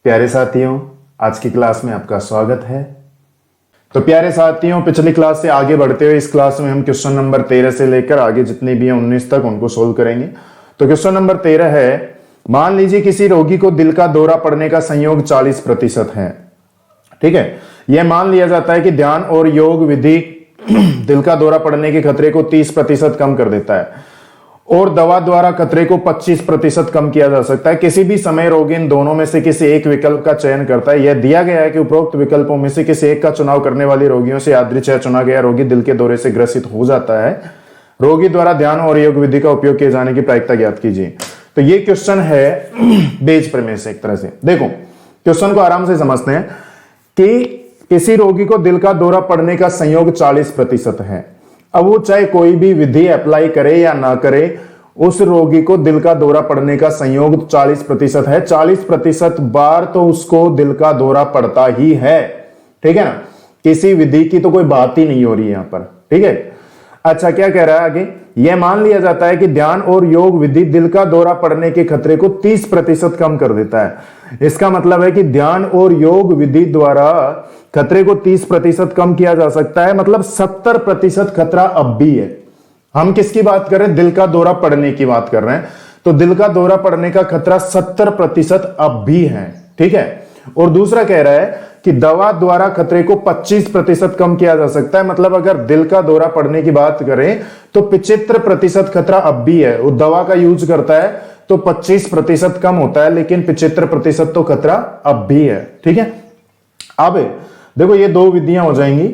प्यारे साथियों, आज की क्लास में आपका स्वागत है। तो प्यारे साथियों, पिछली क्लास से आगे बढ़ते हुए इस क्लास में हम क्वेश्चन नंबर 13 से लेकर आगे जितनी भी हैं 19 तक उनको सोल्व करेंगे। तो क्वेश्चन नंबर 13 है, मान लीजिए किसी रोगी को दिल का दौरा पड़ने का संयोग 40% है। ठीक है, यह मान लिया जाता है कि ध्यान और योग विधि दिल का दौरा पड़ने के खतरे को 30% कम कर देता है और दवा द्वारा खतरे को 25% कम किया जा सकता है। किसी भी समय रोगी इन दोनों में से किसी एक विकल्प का चयन करता है। यह दिया गया है कि उपरोक्त विकल्पों में से किसी एक का चुनाव करने वाले रोगियों से यादृच्छिक चुना गया रोगी दिल के दौरे से ग्रसित हो जाता है। रोगी द्वारा ध्यान और योग विधि का उपयोग किए जाने की प्रायिकता ज्ञात कीजिए। तो ये क्वेश्चन है बेज प्रमेय से। एक तरह से देखो, क्वेश्चन को आराम से समझते हैं कि किसी रोगी को दिल का दौरा पड़ने का संयोग 40% है। अब वो चाहे कोई भी विधि अप्लाई करे या ना करे, उस रोगी को दिल का दौरा पड़ने का संयोग 40% है। 40% बार तो उसको दिल का दौरा पड़ता ही है। ठीक है ना, किसी विधि की तो कोई बात ही नहीं हो रही यहां पर। ठीक है, अच्छा क्या कह रहा है आगे, यह मान लिया जाता है कि ध्यान और योग विधि दिल का दौरा पड़ने के खतरे को 30% कम कर देता है। इसका मतलब है कि ध्यान और योग विधि द्वारा खतरे को 30% कम किया जा सकता है। मतलब 70% खतरा अब भी है। हम किसकी बात कर रहे हैं? दिल का दौरा पड़ने की बात कर रहे हैं। तो दिल का दौरा पड़ने का खतरा 70% अब भी है। ठीक है, और दूसरा कह रहा है कि दवा द्वारा खतरे को 25% कम किया जा सकता है। मतलब अगर दिल का दौरा पड़ने की बात करें तो 75% खतरा अब भी है। वो दवा का यूज करता है तो 25% कम होता है, लेकिन 75% तो खतरा अब भी है। ठीक है, अब देखो ये दो विधियां हो जाएंगी,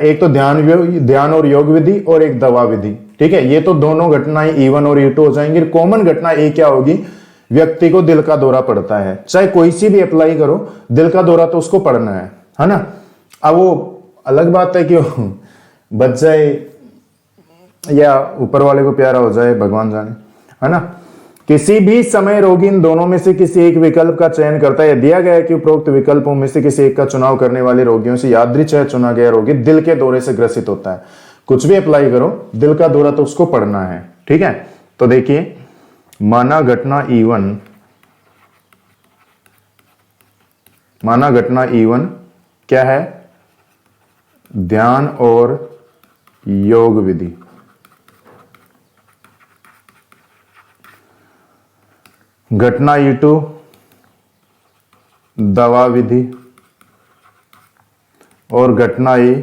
एक तो ध्यान और योग विधि और एक दवा विधि। ठीक है, ये तो दोनों घटनाएं E1 और E2 हो जाएंगी। कॉमन घटना ए क्या होगी? व्यक्ति को दिल का दौरा पड़ता है, चाहे कोई सी भी अप्लाई करो, दिल का दौरा तो उसको पड़ना है ना। अब वो अलग बात है कि बच जाए या ऊपर वाले को प्यारा हो जाए, भगवान जाने, है ना। किसी भी समय रोगी इन दोनों में से किसी एक विकल्प का चयन करता है। दिया गया है कि उपरोक्त विकल्पों में से किसी एक का चुनाव करने वाले रोगियों से यादृच्छिक चुना गया रोगी दिल के दौरे से ग्रसित होता है। कुछ भी अप्लाई करो, दिल का दौरा तो उसको पड़ना है। ठीक है, तो देखिए, माना घटना E1 क्या है? ध्यान और योग विधि। घटना E2 दवा विधि और घटना E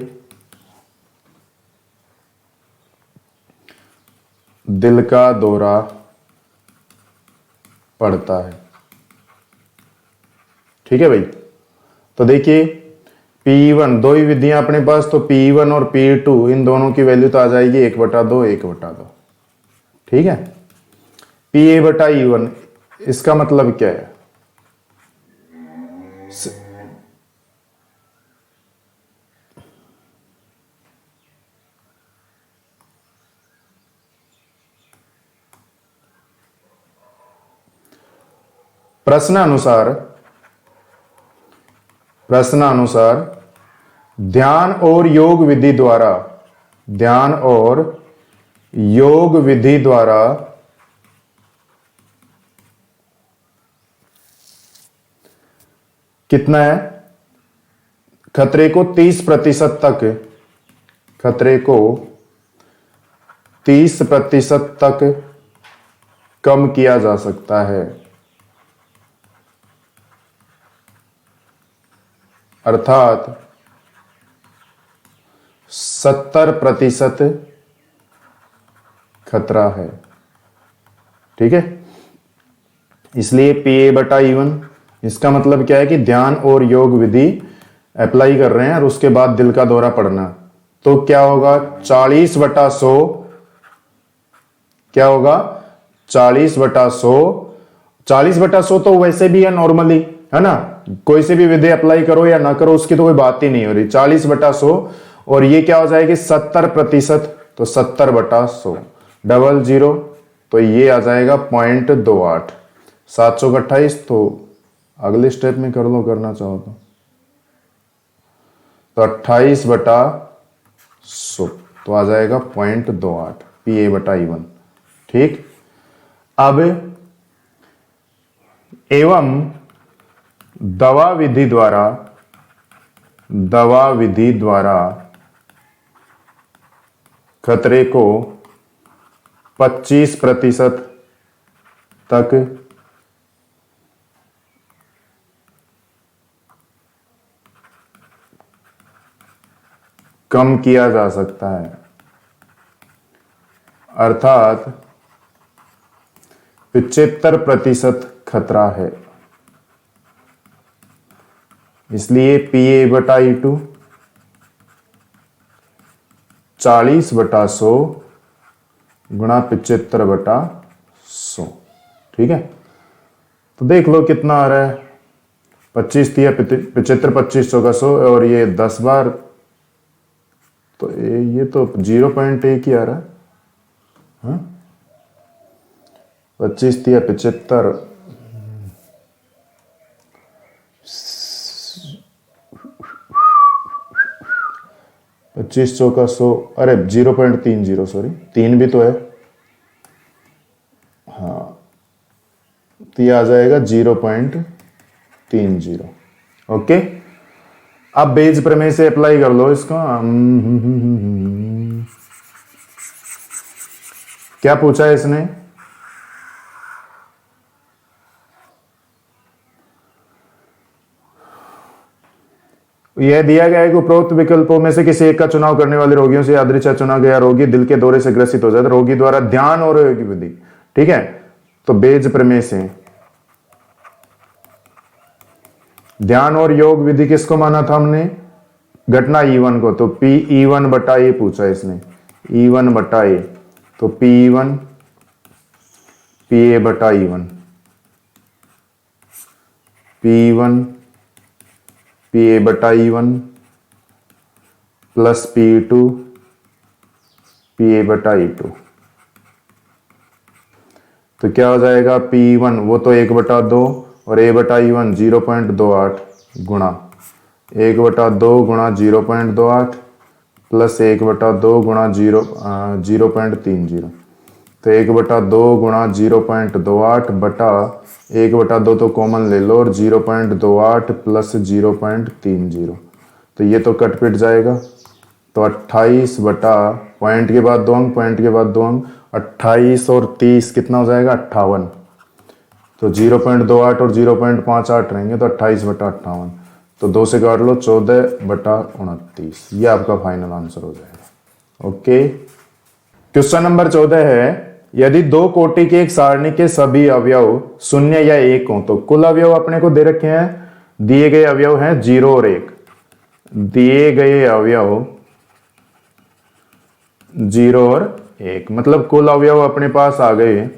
दिल का दौरा पड़ता है। ठीक है भाई, तो देखिए P1 दो ही विधियां अपने पास, तो P1 और P2 इन दोनों की वैल्यू तो आ जाएगी 1/2 1/2। ठीक है, PA/E1 इसका मतलब क्या है? प्रश्न अनुसार ध्यान और योग विधि द्वारा कितना है? खतरे को 30% तक कम किया जा सकता है। अर्थात 70% खतरा है। ठीक है, इसलिए PA/E1 इसका मतलब क्या है कि ध्यान और योग विधि अप्लाई कर रहे हैं और उसके बाद दिल का दौरा पड़ना, तो क्या होगा? 40/100 क्या होगा? 40/100। 40/100 तो वैसे भी है नॉर्मली, है ना। कोई से भी विधि अप्लाई करो या ना करो, उसकी तो कोई बात ही नहीं हो रही। 40/100 और ये क्या हो जाएगी? 70%, तो 70/100 00, तो ये आ जाएगा 0.28। 700 का 28, तो अगले स्टेप में कर लो, करना चाहो तो 28/100 तो आ जाएगा 0.28 PA/E1। ठीक, अब एवं दवा विधि द्वारा खतरे को 25% तक कम किया जा सकता है, अर्थात 75% खतरा है। इसलिए PA/E2 40/100 गुणा 75/100। ठीक है, तो देख लो कितना आ रहा है, 25 दिया 75, 25 चौका 100 और ये 10 बार, तो ये तो 0.1 ही आ रहा है। हाँ? 25 दिया 75, 25 चौका 100, अरे 0.30, सॉरी 3 भी तो है। हाँ, तो ये आ जाएगा 0.30। ओके, अब बेज प्रमेय से अप्लाई कर लो इसको। क्या पूछा है इसने? यह दिया गया है कि उपरोक्त विकल्पों में से किसी एक का चुनाव करने वाले रोगियों से यादृच्छा चुना गया रोगी दिल के दौरे से ग्रसित हो जाए तो रोगी द्वारा ध्यान और योग की विधि। ठीक है, तो बेज प्रमेय से ध्यान और योग विधि किसको माना था हमने? घटना E1 को, तो P/E1 पूछा इसने, E1/A, तो P1 PA/E1, P1 PA/E1 plus P2 PA/E2। तो क्या हो जाएगा? P1 वो तो 1/2 और A/E1 0.28 गुणा 1/2 गुणा 0.28 प्लस 1/2 गुणा 0.30, तो 1/2 गुणा 0.28 बटा 1/2 तो कॉमन ले लो और 0.28 प्लस 0.30, तो ये तो कट पिट जाएगा। तो 28 बटा पॉइंट के बाद 2 अंक, पॉइंट के बाद 2 अंक, 28 और 30 कितना हो जाएगा? 58। तो 0.28 और 0.58 रहेंगे तो 28/58, तो 2 से काट लो 14/29। ये आपका फाइनल आंसर हो जाएगा। ओके, क्वेश्चन नंबर 14 है, यदि 2 कोटि के एक सारणी के सभी अवयव 0 या 1 हो तो कुल अवयव अपने को दे रखे हैं। दिए गए अवयव हैं 0 और 1, दिए गए अवयव 0 और 1, मतलब कुल अवयव अपने पास आ गए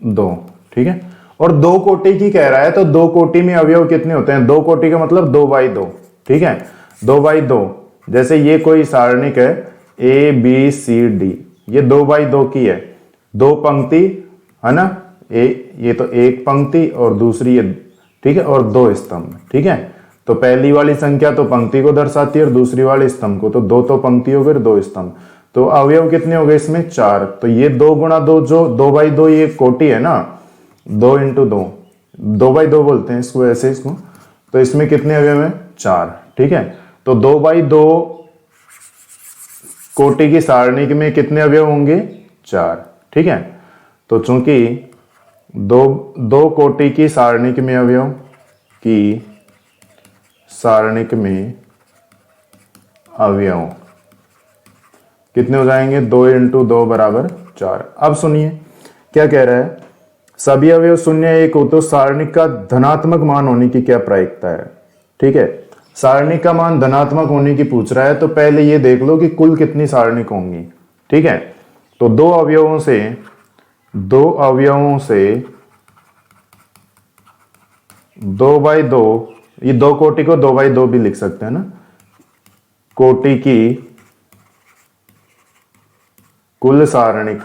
2। ठीक है, और 2 कोटि की कह रहा है, तो 2 कोटि में अवयव कितने होते हैं? 2 कोटि का मतलब 2/2। ठीक है, 2/2, जैसे ये कोई सारणिक है ABCD, ये 2/2 की है, 2 पंक्ति है ना, ये तो एक पंक्ति और दूसरी ये, ठीक है, और 2 स्तंभ। ठीक है, तो पहली वाली संख्या तो पंक्ति को दर्शाती है और दूसरी वाली स्तंभ को, तो 2 तो पंक्ति हो गई, 2 स्तंभ, तो अवयव कितने हो गए इसमें? 4। तो ये 2 गुणा 2, जो 2/2 ये कोटि है ना, 2 × 2, 2/2 बोलते हैं इसको, ऐसे इसको, तो इसमें कितने अवयव हैं? 4। ठीक है, तो 2/2 कोटि की सारणी में कितने अवयव होंगे? 4। ठीक है, तो चूंकि 2 कोटि की सारणिक में अवयव की सारणिक में अवयव कितने हो जाएंगे? 2 × 2 = 4। अब सुनिए क्या कह रहा है, सभी अवयव 0 या 1 हो तो सारणिक का धनात्मक मान होने की क्या प्रायिकता है? ठीक है, सारणिक का मान धनात्मक होने की पूछ रहा है, तो पहले ये देख लो कि कुल कितनी सारणिक होंगी। ठीक है, तो 2 अवयवों से 2/2, ये 2 कोटि को 2/2 भी लिख सकते हैं ना, कोटि की कुल सारणिक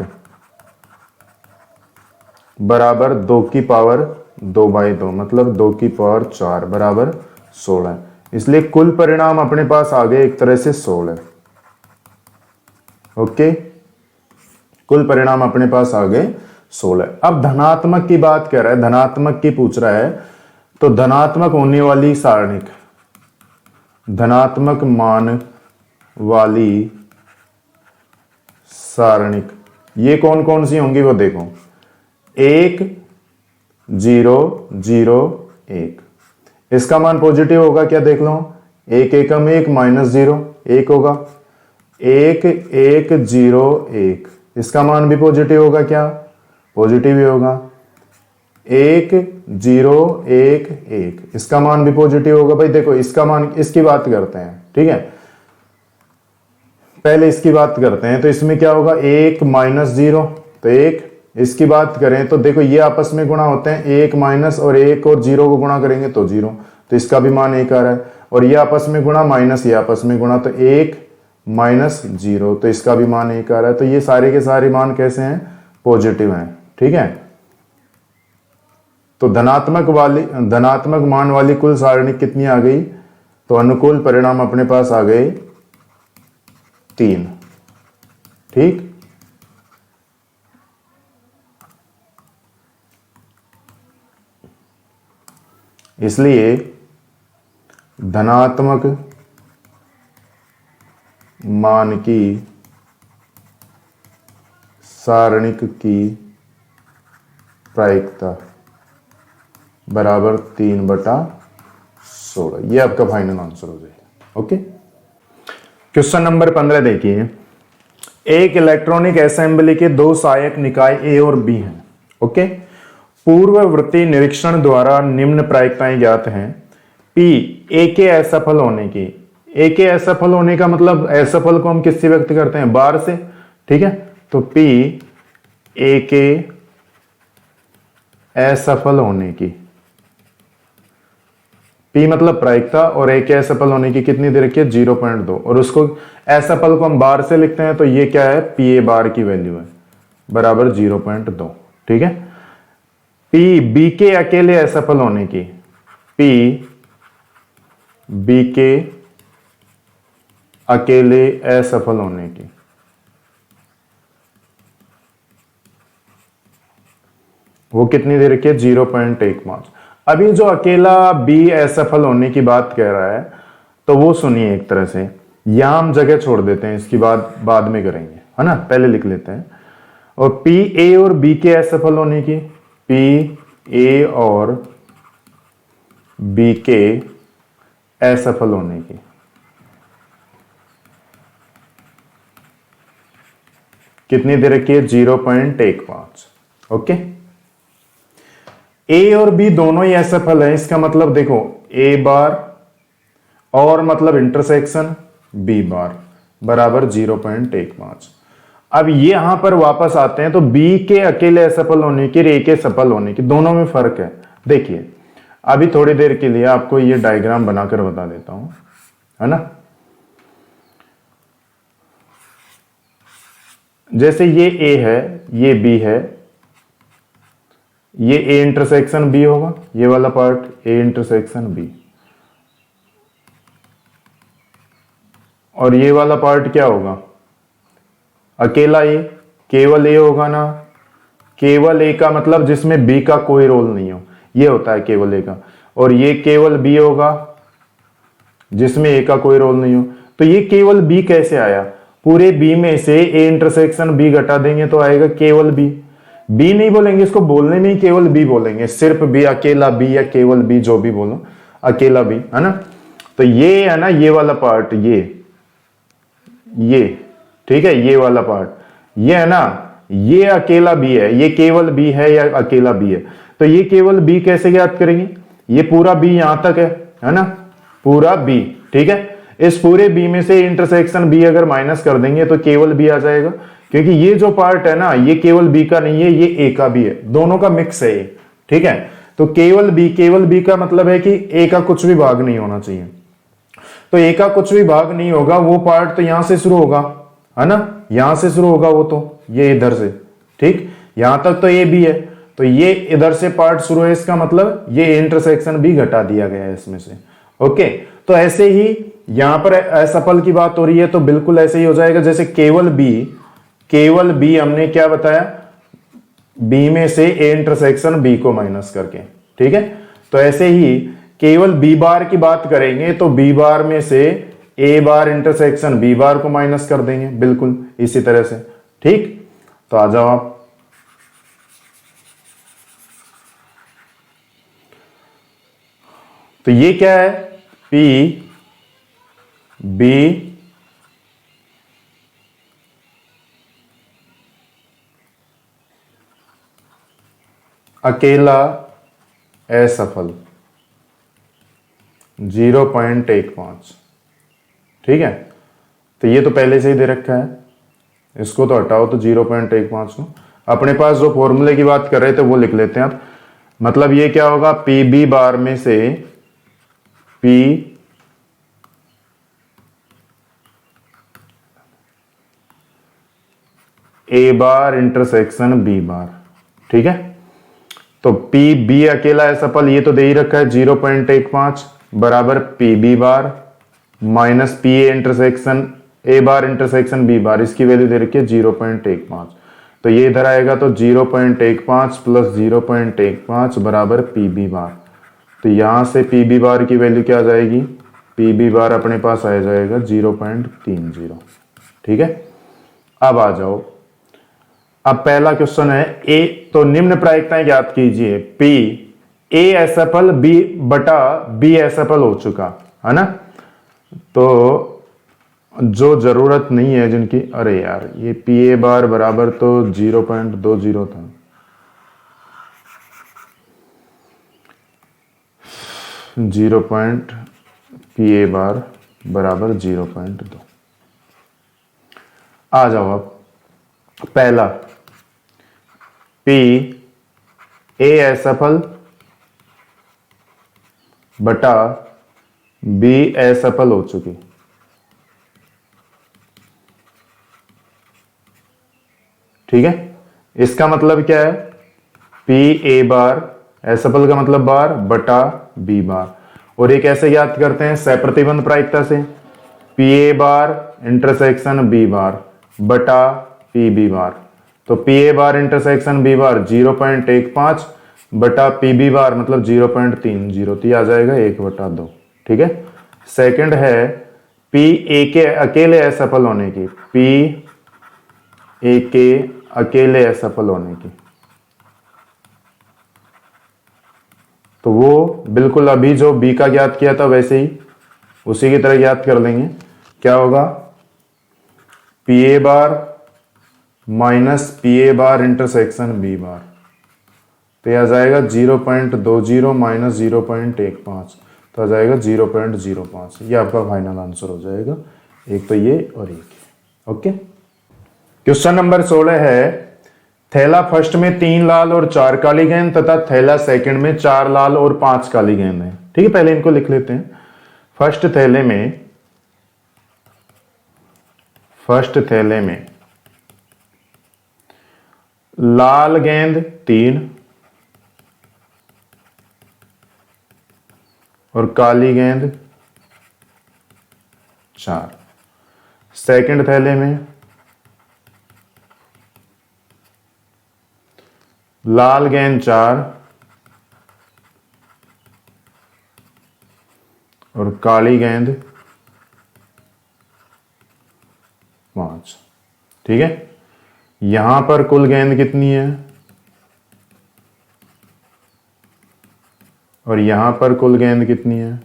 बराबर 2 की पावर 2/2, मतलब 2 की पावर 4 बराबर 16। इसलिए कुल परिणाम अपने पास आ गए एक तरह से 16। ओके, कुल परिणाम अपने पास आ गए 16। अब धनात्मक की बात कर रहा है, धनात्मक की पूछ रहा है, तो धनात्मक होने वाली सारणिक, धनात्मक मान वाली सारणिक ये कौन कौन सी होंगी वो देखो, 1 0 0 1, इसका मान पॉजिटिव होगा क्या देख लो, 1 एकम 1 -0 1 होगा, 1 1 0 1, इसका मान भी पॉजिटिव होगा क्या, पॉजिटिव ही होगा, 1 0 1 1, इसका मान भी पॉजिटिव होगा। भाई देखो इसका मान, इसकी बात करते हैं, ठीक है, पहले इसकी बात करते हैं। तो इसमें क्या होगा, 1 -0 तो 1, इसकी बात करें तो देखो ये आपस में गुणा होते हैं, 1 माइनस और 1 और 0 को गुणा करेंगे तो 0, तो इसका भी मान 1 आ रहा है, और ये आपस में गुणा माइनस ये आपस में गुणा, तो 1 -0 तो इसका भी मान 1 आ रहा है। तो ये सारे के सारे मान कैसे हैं, पॉजिटिव हैं, ठीक है। तो धनात्मक मान वाली कुल सारणी कितनी आ गई, तो अनुकूल परिणाम अपने पास आ गए 3, ठीक। इसलिए धनात्मक मान की सारणिक की प्रायिकता बराबर 3/16, ये आपका फाइनल आंसर हो जाएगा। ओके, क्वेश्चन नंबर 15 देखिए, एक इलेक्ट्रॉनिक असेंबली के दो सहायक निकाय ए और बी हैं। ओके, पूर्ववर्ती निरीक्षण द्वारा निम्न प्रायिकताएं ज्ञात हैं। पी ए के असफल होने की, ए के असफल होने का मतलब असफल को हम किससे व्यक्त करते हैं, बार से, ठीक है। तो पी ए के असफल होने की, पी मतलब प्रायिकता और ए के असफल होने की कितनी दे रखी है, 0.2, और उसको असफल को हम बार से लिखते हैं, तो ये क्या है, पी ए बार की वैल्यू है बराबर 0.2, ठीक है। पी बी के अकेले असफल होने की, पी बी के अकेले असफल होने की, वो कितनी दे रखी है, 0.15। अभी जो अकेला बी असफल होने की बात कह रहा है, तो वो सुनिए एक तरह से, यहां हम जगह छोड़ देते हैं, इसकी बात बाद में करेंगे, है ना, पहले लिख लेते हैं। और पी ए और बी के असफल होने की, पी ए और बी के असफल होने की, कितनी दे रखी है, 0.15। ओके, ए और बी दोनों ही असफल है, इसका मतलब देखो ए बार और मतलब इंटरसेक्शन बी बार बराबर 0.15। अब ये यहां पर वापस आते हैं, तो बी के अकेले असफल होने की, ए के सफल होने की, दोनों में फर्क है। देखिए अभी थोड़ी देर के लिए आपको ये डायग्राम बनाकर बता देता हूं, है ना। जैसे ये ए है, ये बी है, ये ए इंटरसेक्शन बी होगा, ये वाला पार्ट ए इंटरसेक्शन बी, और ये वाला पार्ट क्या होगा, अकेला ए, केवल ए होगा ना, केवल ए का मतलब जिसमें बी का कोई रोल नहीं हो, ये होता है केवल ए का। और ये केवल बी होगा जिसमें ए का कोई रोल नहीं हो। तो ये केवल बी कैसे आया, पूरे बी में से ए इंटरसेक्शन बी घटा देंगे तो आएगा केवल बी। बी नहीं बोलेंगे, इसको बोलने में ही केवल बी बोलेंगे, सिर्फ बी, अकेला बी या केवल बी, जो भी बोलो, अकेला बी, है ना। तो ये है ना, ये वाला पार्ट, ये ठीक है, ये वाला पार्ट, ये है ना, ये अकेला बी है, ये केवल बी है या अकेला बी है। तो ये केवल बी कैसे ज्ञात करेंगे, ये पूरा बी यहां तक है ना, पूरा बी, ठीक है। इस पूरे बी में से इंटरसेक्शन बी अगर माइनस कर देंगे तो केवल बी आ जाएगा, क्योंकि ये जो पार्ट है ना, ये केवल बी का नहीं है, ये ए का भी है, दोनों का मिक्स है ये, ठीक है। तो केवल बी का मतलब है कि ए का कुछ भी भाग नहीं होना चाहिए। तो ए का कुछ भी भाग नहीं होगा, वो पार्ट तो यहां से शुरू होगा, है ना, यहां से शुरू होगा वो, तो ये इधर से, ठीक, यहां तक तो ए बी है, तो ये इधर से पार्ट शुरू है, इसका मतलब ये इंटरसेक्शन भी घटा दिया गया है इसमें से। ओके, तो ऐसे ही यहां पर असफल की बात हो रही है, तो बिल्कुल ऐसे ही हो जाएगा, जैसे केवल बी हमने क्या बताया, बी में से ए इंटरसेक्शन बी को माइनस करके, ठीक है। तो ऐसे ही केवल बी बार की बात करेंगे तो बी बार में से ए बार इंटरसेक्शन बी बार को माइनस कर देंगे, बिल्कुल इसी तरह से। ठीक, तो आ जाओ आप। तो ये क्या है, पी बी अकेला असफल 0.15। ठीक है, तो ये तो पहले से ही दे रखा है, इसको तो हटाओ तो 0.15 को। अपने पास जो फॉर्मूले की बात कर रहे थे वो लिख लेते हैं आप। मतलब ये क्या होगा, पी बी बार में से P A bar intersection B bar. ठीक है, तो पी बी अकेला असफल ये तो दे ही रखा है 0.15 बराबर P B bar minus P A intersection A bar intersection B bar, इसकी वैल्यू दे रखी है 0.15। तो ये इधर आएगा तो 0.15 प्लस 0.15 बराबर पी बी बार। तो यहां से पी बी बार की वैल्यू क्या आ जाएगी, पी बी बार अपने पास आ जाएगा 0.30। ठीक है, अब आ जाओ। अब पहला क्वेश्चन है ए, तो निम्न प्रायिकताएं ज्ञात कीजिए। पी ए एसएफएल बी बटा बी एसएफएल हो चुका है ना, तो जो जरूरत नहीं है जिनकी, अरे यार ये पी ए बार बराबर तो 0.20 था, पी ए बार बराबर 0.2। आ जाओ अब। पहला पी ए एसएफएल बटा बी एसएफएल हो चुकी। ठीक है, इसका मतलब क्या है, पी ए बार एसएफएल का मतलब बार बटा बी बार। और ये कैसे ज्ञात करते हैं, सप्रतिबंध प्रायिकता से। P A bar intersection B bar बटा पी बी बार। तो P A bar intersection B bar 0.15 बटा पी बी बार मतलब 0.30, तो आ जाएगा 1/2। ठीक है, सेकंड है पी ए के अकेले असफल होने की, पी ए के अकेले असफल होने की। तो वो बिल्कुल अभी जो बी का ज्ञात किया था वैसे ही उसी की तरह ज्ञात कर लेंगे। क्या होगा, P A bar minus P A bar intersection B bar, तो यह आ जाएगा 0.20 माइनस 0.15, तो आ जाएगा 0.05। ये आपका फाइनल आंसर हो जाएगा, एक तो ये और एक। ओके, क्वेश्चन नंबर 16 है, थैला फर्स्ट में 3 लाल और 4 काली गेंद तथा थैला सेकंड में 4 लाल और 5 काली गेंद है। ठीक है, पहले इनको लिख लेते हैं। फर्स्ट थैले में लाल गेंद 3 और काली गेंद 4। सेकंड थैले में लाल गेंद 4 और काली गेंद 5। ठीक है, यहां पर कुल गेंद कितनी है और यहां पर कुल गेंद कितनी है,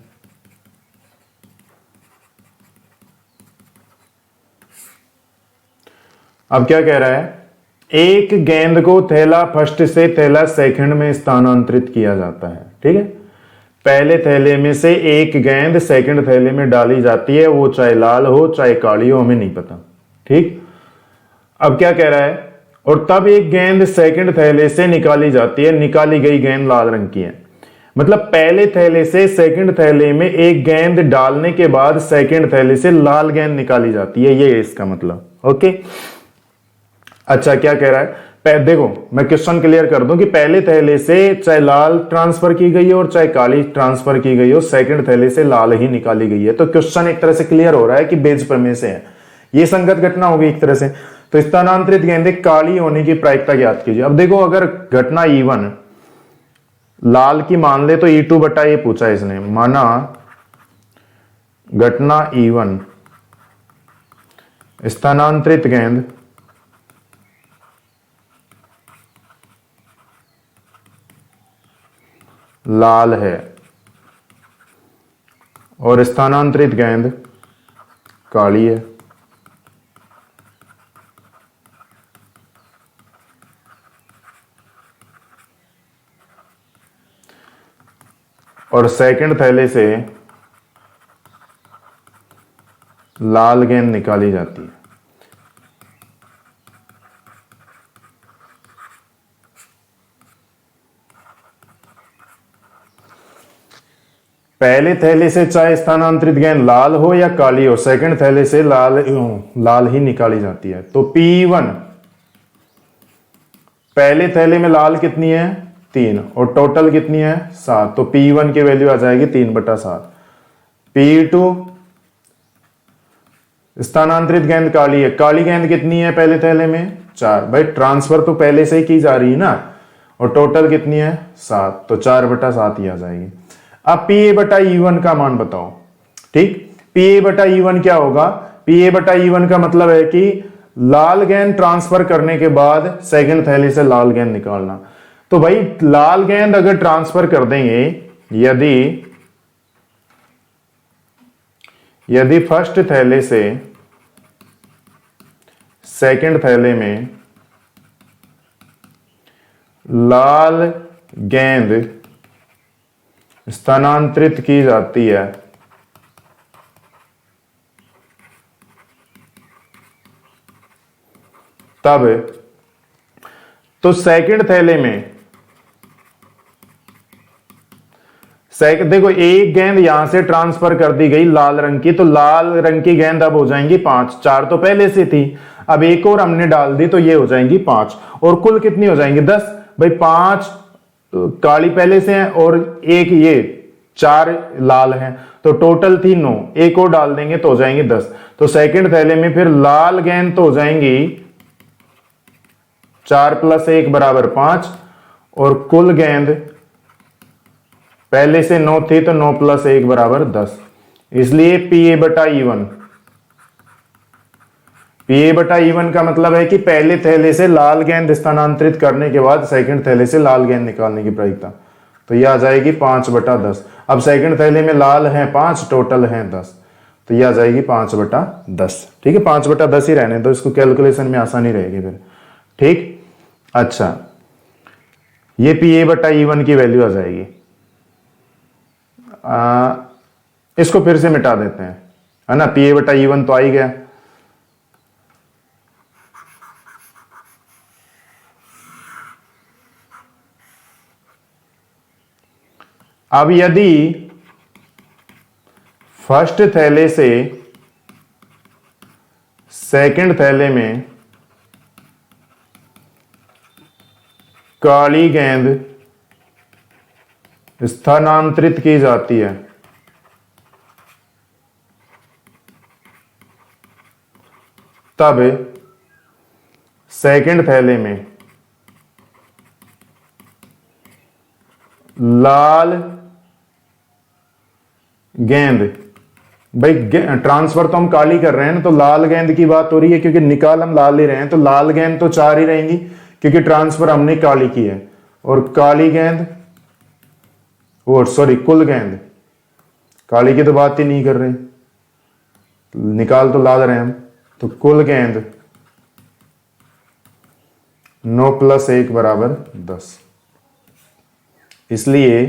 अब क्या कह रहा है, एक गेंद को थैला फर्स्ट से थैला सेकंड में स्थानांतरित किया जाता है। ठीक है, पहले थैले में से एक गेंद सेकंड थैले में डाली जाती है, वो चाहे लाल हो चाहे काली हो, हमें नहीं पता। ठीक, अब क्या कह रहा है, और तब एक गेंद सेकंड थैले से निकाली जाती है, निकाली गई गेंद लाल रंग की है। मतलब पहले थैले से सेकंड थैले में एक गेंद डालने के बाद सेकंड थैले से लाल गेंद निकाली जाती है, ये इसका मतलब। ओके, अच्छा क्या कह रहा है, देखो मैं क्वेश्चन क्लियर कर दूं कि पहले थैले से चाहे लाल ट्रांसफर की गई हो और चाहे काली ट्रांसफर की गई हो, सेकंड थैले से लाल ही निकाली गई है। तो क्वेश्चन एक तरह से क्लियर हो रहा है कि बेज प्रमेय से है, ये संगत घटना होगी एक तरह से। तो स्थानांतरित गेंदें काली होने की प्रायिकता ज्ञात कीजिए। अब देखो, अगर घटना E1 लाल की मान ले तो E2 बटा ए पूछा है इसने, माना घटना E1 स्थानांतरित गेंद लाल है और स्थानांतरित गेंद काली है। और सेकंड थैले से लाल गेंद निकाली जाती है। पहले थैले से चाहे स्थानांतरित गेंद लाल हो या काली हो, सेकंड थैले से लाल ही निकाली जाती है। तो P1 पहले थैले में लाल कितनी है 3 और टोटल कितनी है 7, तो P1 की वैल्यू आ जाएगी 3/7। P2 स्थानांतरित गेंद काली है, काली गेंद कितनी है पहले थैले में 4, भाई ट्रांसफर तो पहले से ही की जा रही है ना, और टोटल कितनी है 7, तो 4/7 ही आ जाएगी। अब PA/E1 का मान बताओ। ठीक, PA/E1 क्या होगा, PA/E1 का मतलब है कि लाल गेंद ट्रांसफर करने के बाद सेकंड थैले से लाल गेंद निकालना। तो भाई लाल गेंद अगर ट्रांसफर कर देंगे, यदि फर्स्ट थैले से सेकंड थैले में लाल गेंद स्थानांतरित की जाती है, तब तो सेकंड थैले में देखो एक गेंद यहां से ट्रांसफर कर दी गई लाल रंग की, तो लाल रंग की गेंद अब हो जाएंगी 5, 4 तो पहले से थी, अब एक और हमने डाल दी तो ये हो जाएंगी 5, और कुल कितनी हो जाएंगी 10। भाई 5 काली पहले से है और एक ये 4 लाल हैं, तो टोटल थी 9, एक और डाल देंगे तो हो जाएंगे 10। तो सेकंड थैले में फिर लाल गेंद तो हो जाएंगी 4 + 1 = 5, और कुल गेंद पहले से 9 थी तो 9 + 1 = 10। इसलिए PA/E1 का मतलब है कि पहले थैले से लाल गेंद स्थानांतरित करने के बाद सेकंड थैले से लाल गेंद निकालने की प्रायिकता, तो यह आ जाएगी 5/10। अब सेकंड थैले में लाल है 5, टोटल है 10, तो यह आ जाएगी 5/10। ठीक है, 5/10 ही रहने दो, इसको कैलकुलेशन में आसानी रहेगी फिर। ठीक, अच्छा ये PA/E1 की वैल्यू आ जाएगी। इसको फिर से मिटा देते हैं, है ना, PA/E1 तो आ ही गया। अब यदि फर्स्ट थैले से सेकंड थैले में काली गेंद स्थानांतरित की जाती है, तब सेकंड थैले में लाल गेंद, भाई ट्रांसफर तो हम काली कर रहे हैं ना, तो लाल गेंद की बात हो रही है क्योंकि निकाल हम लाल ही रहे हैं, तो लाल गेंद तो 4 ही रहेंगी क्योंकि ट्रांसफर हमने काली की है, और काली गेंद और सॉरी कुल गेंद, काली की तो बात ही नहीं कर रहे, निकाल तो लाल रहे हम, तो कुल गेंद 9 + 1 = 10। इसलिए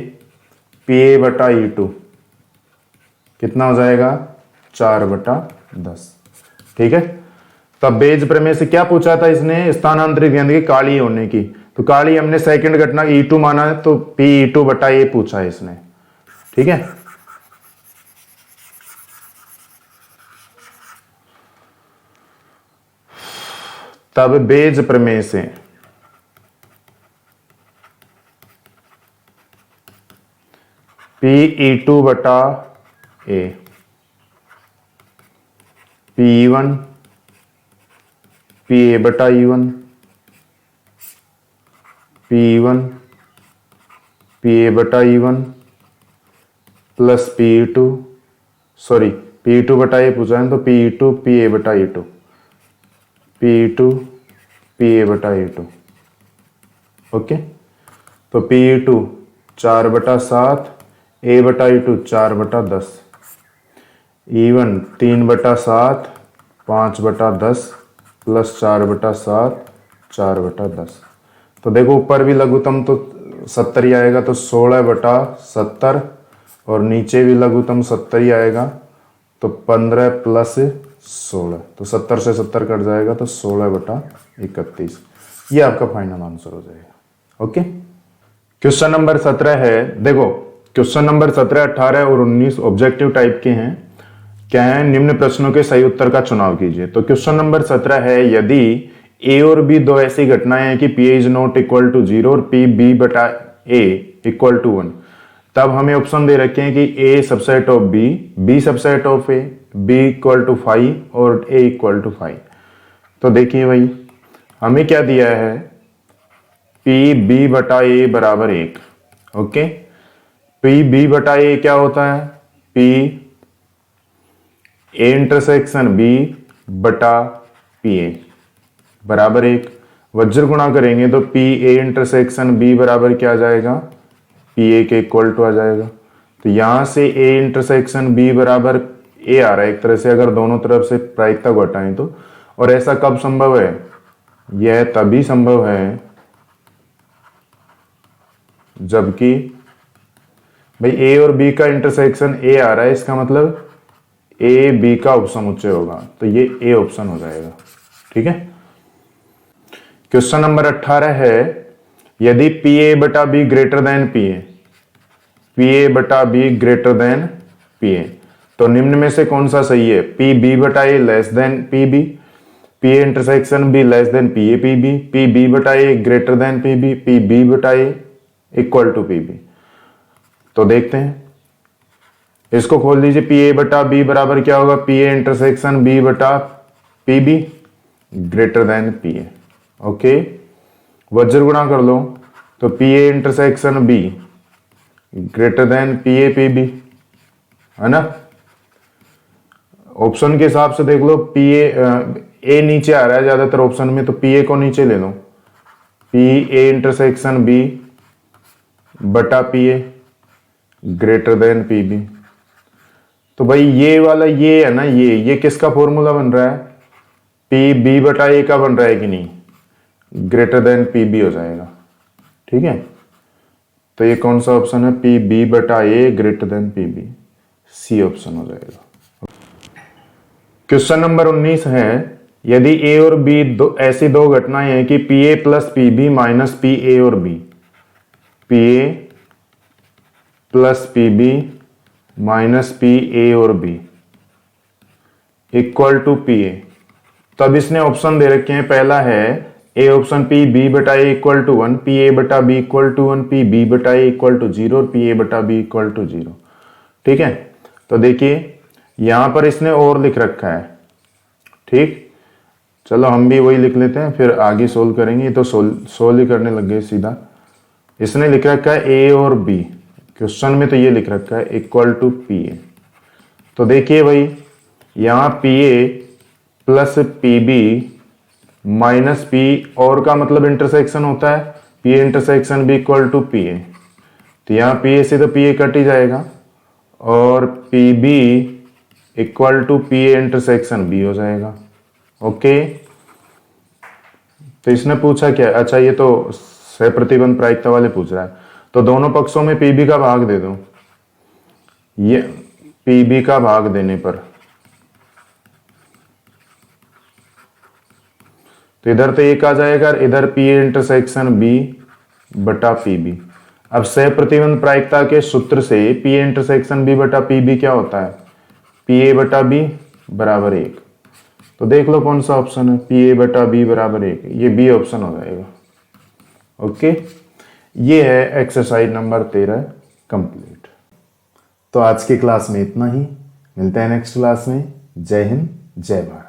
PA/E2 कितना हो जाएगा 4/10। ठीक है, तब बेज प्रमेय से क्या पूछा था इसने, स्थानांतरित गेंद की काली होने की, तो काली हमने सेकंड घटना E2 माना है, तो PE2/A पूछा है इसने। ठीक है, तब बेज प्रमेय से PE2/A P1 PA/E1 P1 P A बटा E one plus P E two, sorry P E two बटा ए पूछा है तो P E two P A बटा E two, P E two P A बटा ई टू। ओके, तो P E two 4/7, A बटा E two 4/10, E one 3/7, 5/10 plus 4/7, 4/10। तो देखो ऊपर भी लघुत्तम तो 70 ही आएगा, तो 16/70 और नीचे भी लघुत्तम 70 ही आएगा, तो 15 प्लस 16, तो 70 से 70 कट जाएगा, तो 16/31। ये आपका फाइनल आंसर हो जाएगा। ओके, क्वेश्चन नंबर 17 है। देखो क्वेश्चन नंबर 17, 18 और 19 ऑब्जेक्टिव टाइप के हैं। क्या है, निम्न प्रश्नों के सही उत्तर का चुनाव कीजिए। तो क्वेश्चन नंबर 17 है, यदि ए और बी दो ऐसी घटनाएं हैं कि P A is not equal to 0 और पी बी बटा ए इक्वल टू 1, तब हमें ऑप्शन दे रखे हैं कि A subset of B, B subset of A, B equal to 5 और ए इक्वल टू 5। तो देखिए भाई हमें क्या दिया है, पी बी बटा ए बराबर 1। ओके, पी बी बटा ए क्या होता है, पी ए इंटरसेक्शन बी बटा पी ए बराबर 1। वज्र गुणा करेंगे तो पी ए इंटरसेक्शन बी बराबर क्या आ जाएगा, पी ए के इक्वल टू आ जाएगा। तो यहां से ए इंटरसेक्शन बी बराबर ए आ रहा है एक तरह से, अगर दोनों तरफ से प्रायिकता को हटाएं तो। और ऐसा कब संभव है, यह तभी संभव है जबकि भाई ए और बी का इंटरसेक्शन ए आ रहा है, इसका मतलब ए बी का उपसमुच्चय होगा, तो ये ए ऑप्शन हो जाएगा। ठीक है, क्वेश्चन नंबर 18 है, यदि पी ए बटा B greater than P A, P A बटा B greater than P A, तो निम्न में से कौन सा सही है, पी बी बटा A less than P B, P A intersection B less than P A P B, P B बटा A greater than P B, P B बटा A equal to P B. तो देखते हैं, इसको खोल लीजिए, P A बटा B बराबर क्या होगा, पी ए इंटरसेक्शन बी बटा P B greater than P A. Okay, वज्र गुणा कर लो तो P A intersection B greater than P A P B, है ना। ऑप्शन के हिसाब से देख लो, पी ए नीचे आ रहा है ज्यादातर ऑप्शन में, तो पी ए को नीचे ले लो, पी ए इंटरसेक्शन बी बटा P A greater than P B. तो भाई ये वाला ये है ना, ये किसका फॉर्मूला बन रहा है, पी बी बटा ए का बन रहा है कि नहीं, ग्रेटर देन पी बी हो जाएगा। ठीक है, तो ये कौन सा ऑप्शन है, पी बी बटा A greater than P B, C option हो जाएगा। क्वेश्चन नंबर 19 है, यदि ए और बी ऐसी दो घटनाएं हैं कि P A plus P B minus P A और B, P A plus P B minus P A और B equal to P A, तब इसने ऑप्शन दे रखे हैं। पहला है ए ऑप्शन, पी बी बटा A equal to 1, P A बटा B equal to 1, P B बटा ए इक्वल टू 0 और पी ए बटा बी इक्वल टू 0। ठीक है, तो देखिए यहां पर इसने और लिख रखा है। ठीक, चलो हम भी वही लिख लेते हैं, फिर आगे सोल्व करेंगे। तो सोल्व ही करने लग गए सीधा। इसने लिख रखा है ए और बी, क्वेश्चन में तो ये लिख रखा है इक्वल टू पी ए। तो देखिए भाई यहां P A plus P B minus P और का मतलब इंटरसेक्शन होता है, P A intersection B equal to P A, तो यहाँ पी ए से तो पी ए कट ही जाएगा और P B equal to P A intersection B हो जाएगा। ओके, तो इसने पूछा क्या, अच्छा ये तो सहप्रतिबंध प्रायिकता वाले पूछ रहा है, तो दोनों पक्षों में पी बी का भाग दे दो। ये पी बी का भाग देने पर तो इधर तो एक आ जाएगा, इधर पी ए इंटरसेक्शन बी बटा पी बी। अब सह प्रतिबंध प्रायिकता के सूत्र से पी ए इंटरसेक्शन बी बटा पी बी क्या होता है, पी ए बटा बी बराबर 1। तो देख लो कौन सा ऑप्शन है, पी ए बटा बी बराबर 1, ये बी ऑप्शन हो जाएगा। ओके, ये है एक्सरसाइज नंबर 13 कंप्लीट। तो आज की क्लास में इतना ही, मिलते हैं नेक्स्ट क्लास में। जय हिंद, जय भारत।